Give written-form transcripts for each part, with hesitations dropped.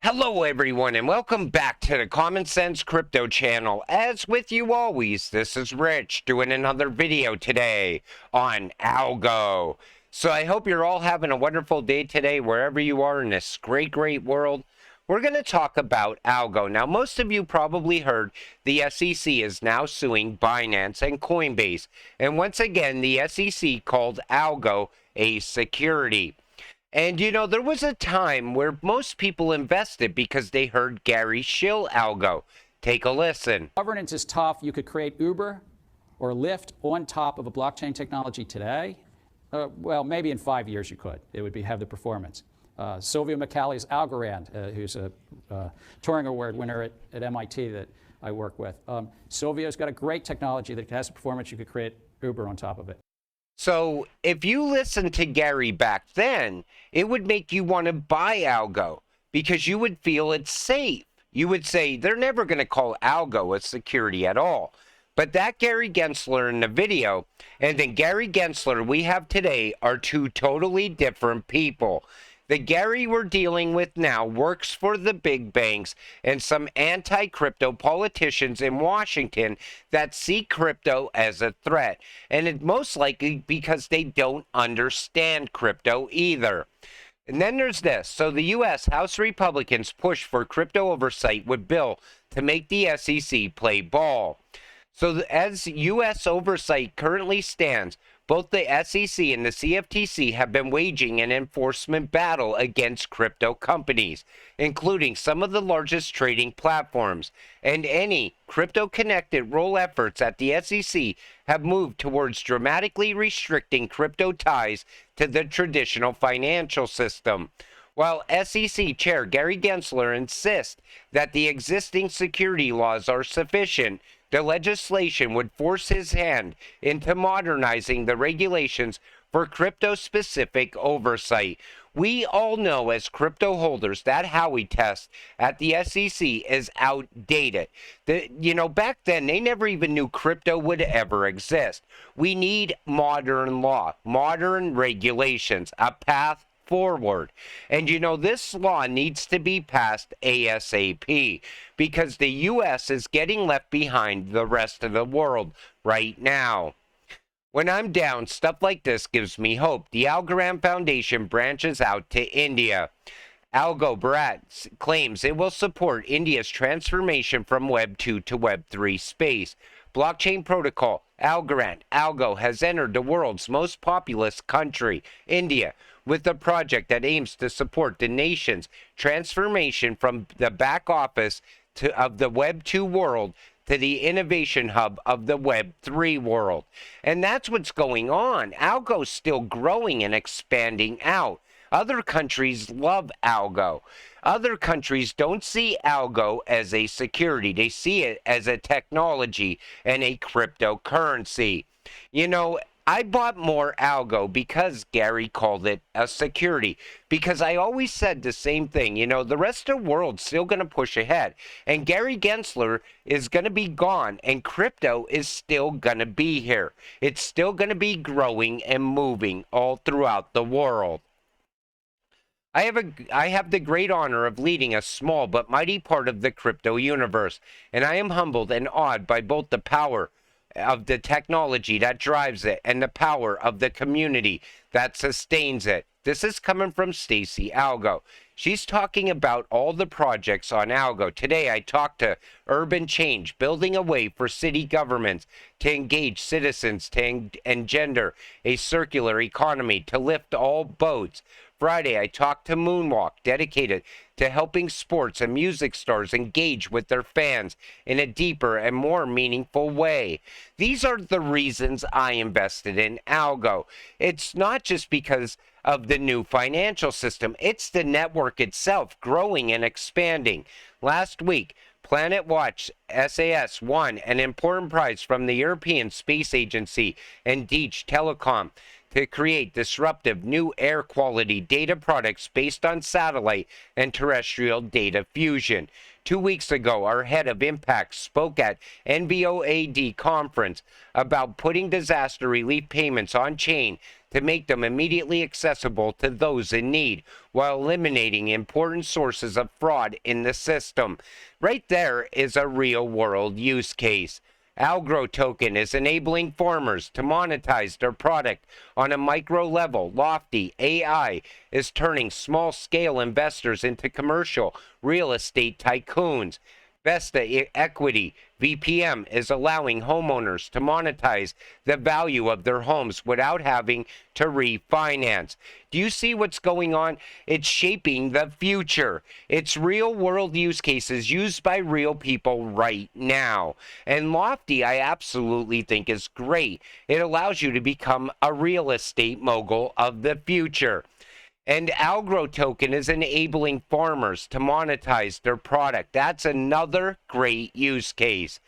Hello everyone and welcome back to the Common Sense Crypto channel. As with you always, this is Rich doing another video today on Algo. So I hope you're all having a wonderful day today wherever you are in this great world. We're going to talk about Algo. Now most of you probably heard the SEC is now suing Binance and Coinbase. And once again the SEC called Algo a security. And you know, there was a time where most people invested because they heard Gary shill Algo. Take a listen. Governance is tough. You could create Uber or Lyft on top of a blockchain technology today. Well, maybe in 5 years you could. It would have the performance. Sylvia McCally's Algorand, who's a Turing Award winner at MIT that I work with. Sylvia's got a great technology that has the performance. You could create Uber on top of it. So if you listened to Gary back then, it would make you want to buy Algo because you would feel it's safe. You would say they're never going to call Algo a security at all. But that Gary Gensler in the video and the Gary Gensler we have today are two totally different people. The Gary we're dealing with now works for the big banks and some anti-crypto politicians in Washington that see crypto as a threat. And it's most likely because they don't understand crypto either. And then there's this. So the U.S. House Republicans push for crypto oversight with bill to make the SEC play ball. So as U.S. oversight currently stands, both the SEC and the CFTC have been waging an enforcement battle against crypto companies, including some of the largest trading platforms. And any crypto-connected role efforts at the SEC have moved towards dramatically restricting crypto ties to the traditional financial system. While SEC Chair Gary Gensler insists that the existing security laws are sufficient, the legislation would force his hand into modernizing the regulations for crypto-specific oversight. We all know as crypto holders that Howey test at the SEC is outdated. Back then they never even knew crypto would ever exist. We need modern law, modern regulations, a path forward. And this law needs to be passed ASAP because the U.S. is getting left behind the rest of the world right now. When I'm down, stuff like this gives me hope. The Algorand Foundation branches out to India. Algorand claims it will support India's transformation from Web 2 to Web 3 space. Blockchain protocol Algorand Algo has entered the world's most populous country, India, with a project that aims to support the nation's transformation from the back office of the Web 2 world to the innovation hub of the Web 3 world. And that's what's going on. Algo's still growing and expanding out. Other countries love Algo. Other countries don't see Algo as a security. They see it as a technology and a cryptocurrency. I bought more Algo because Gary called it a security. Because I always said the same thing. The rest of the world's still going to push ahead. And Gary Gensler is going to be gone. And crypto is still going to be here. It's still going to be growing and moving all throughout the world. I have the great honor of leading a small but mighty part of the crypto universe. And I am humbled and awed by both the power of the technology that drives it and the power of the community that sustains it. This is coming from Stacy Algo. She's talking about all the projects on Algo. Today I talked to Urban Change, building a way for city governments to engage citizens to engender a circular economy, to lift all boats. Friday, I talked to Moonwalk, dedicated to helping sports and music stars engage with their fans in a deeper and more meaningful way. These are the reasons I invested in Algo. It's not just because of the new financial system. It's the network itself growing and expanding. Last week, Planet Watch SAS won an important prize from the European Space Agency and Deutsche Telekom. to create disruptive new air quality data products based on satellite and terrestrial data fusion. 2 weeks ago, our head of Impact spoke at NVOAD conference about putting disaster relief payments on chain to make them immediately accessible to those in need, while eliminating important sources of fraud in the system. Right there is a real-world use case. Algo token is enabling farmers to monetize their product on a micro level. Lofty AI is turning small-scale investors into commercial real estate tycoons. Vesta Equity VPM is allowing homeowners to monetize the value of their homes without having to refinance. Do you see what's going on? It's shaping the future. It's real world use cases used by real people right now. And Lofty, I absolutely think is great. It allows you to become a real estate mogul of the future. And Algo token is enabling farmers to monetize their product. That's another great use case.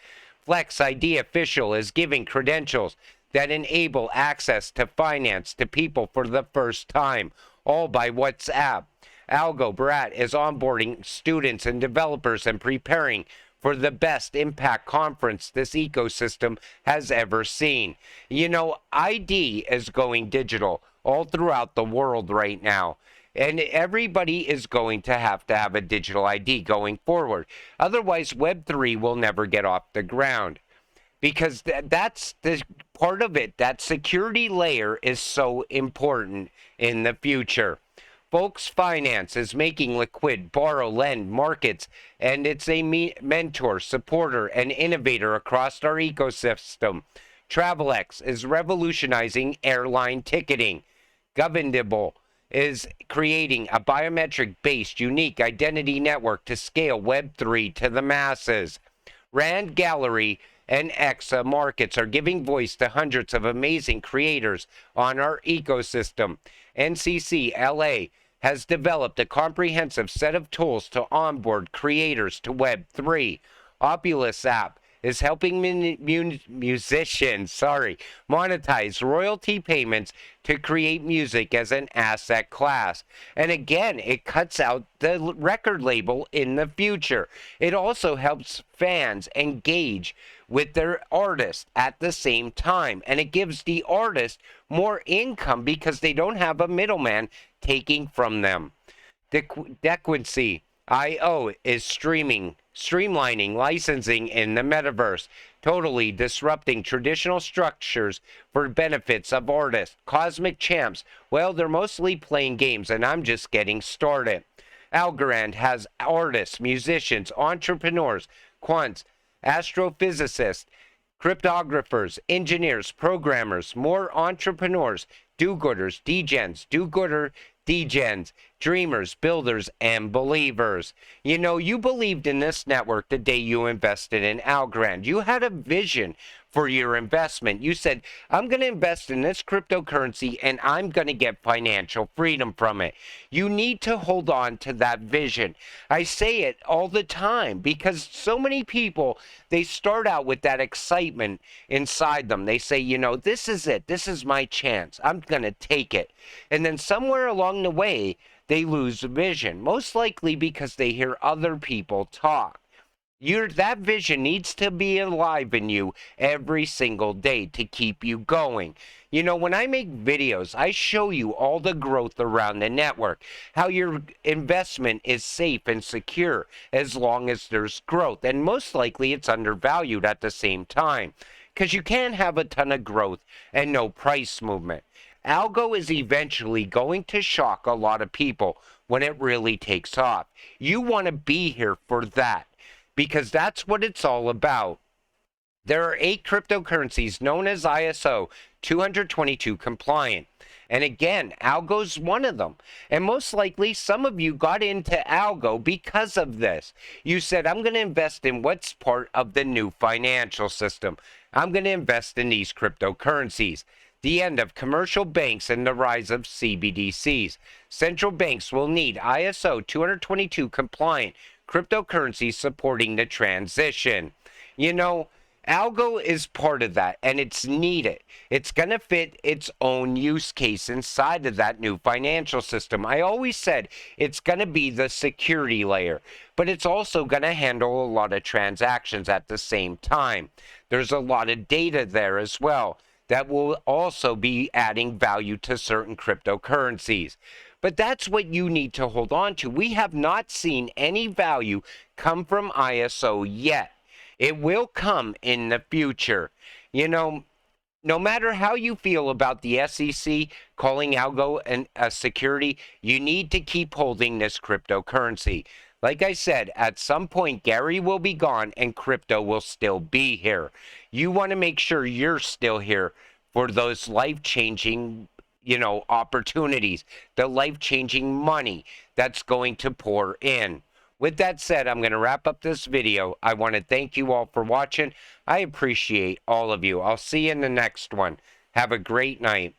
Flex ID Official is giving credentials that enable access to finance to people for the first time, all by WhatsApp. Algo Brat is onboarding students and developers and preparing for the best impact conference this ecosystem has ever seen. You know, ID is going digital all throughout the world right now. And everybody is going to have a digital ID going forward. Otherwise, Web3 will never get off the ground. Because that's the part of it. That security layer is so important in the future. Folks Finance is making liquid, borrow, lend markets, and it's a mentor, supporter, and innovator across our ecosystem. TravelX is revolutionizing airline ticketing. Govendable is creating a biometric-based unique identity network to scale Web3 to the masses. Rand Gallery and Exa Markets are giving voice to hundreds of amazing creators on our ecosystem. NCC LA has developed a comprehensive set of tools to onboard creators to Web3. Opulus app is helping musicians monetize royalty payments to create music as an asset class. And again, it cuts out the record label in the future. It also helps fans engage with their artist at the same time. And it gives the artist more income because they don't have a middleman taking from them. Dequency IO is streamlining licensing in the metaverse, totally disrupting traditional structures for benefits of artists. Cosmic Champs, well, they're mostly playing games, and I'm just getting started. Algorand has artists, musicians, entrepreneurs, quants, astrophysicists, cryptographers, engineers, programmers, more entrepreneurs, do-gooders, degens, do-gooder, degens, dreamers, builders, and believers. You know, you believed in this network the day you invested in Algorand. You had a vision for your investment. You said, I'm going to invest in this cryptocurrency and I'm going to get financial freedom from it. You need to hold on to that vision. I say it all the time because so many people, they start out with that excitement inside them. They say, you know, this is it. This is my chance. I'm going to take it. And then somewhere along the way, they lose vision, most likely because they hear other people talk. That vision needs to be alive in you every single day to keep you going. You know, when I make videos, I show you all the growth around the network, how your investment is safe and secure as long as there's growth. And most likely it's undervalued at the same time because you can't have a ton of growth and no price movement. Algo is eventually going to shock a lot of people when it really takes off. You want to be here for that, because that's what it's all about. There are 8 cryptocurrencies known as ISO 222 compliant. And again, Algo's one of them. And most likely, some of you got into Algo because of this. You said, I'm going to invest in what's part of the new financial system. I'm going to invest in these cryptocurrencies. The end of commercial banks and the rise of CBDCs. Central banks will need ISO 222 compliant cryptocurrencies supporting the transition. You know, Algo is part of that, and it's needed. It's going to fit its own use case inside of that new financial system. I always said it's going to be the security layer, but it's also going to handle a lot of transactions at the same time. There's a lot of data there as well that will also be adding value to certain cryptocurrencies. But that's what you need to hold on to. We have not seen any value come from ISO yet. It will come in the future. You know, no matter how you feel about the SEC calling algo a security, you need to keep holding this cryptocurrency. Like I said, at some point, Gary will be gone and crypto will still be here. You want to make sure you're still here for those life-changing, opportunities, the life-changing money that's going to pour in. With that said, I'm going to wrap up this video. I want to thank you all for watching. I appreciate all of you. I'll see you in the next one. Have a great night.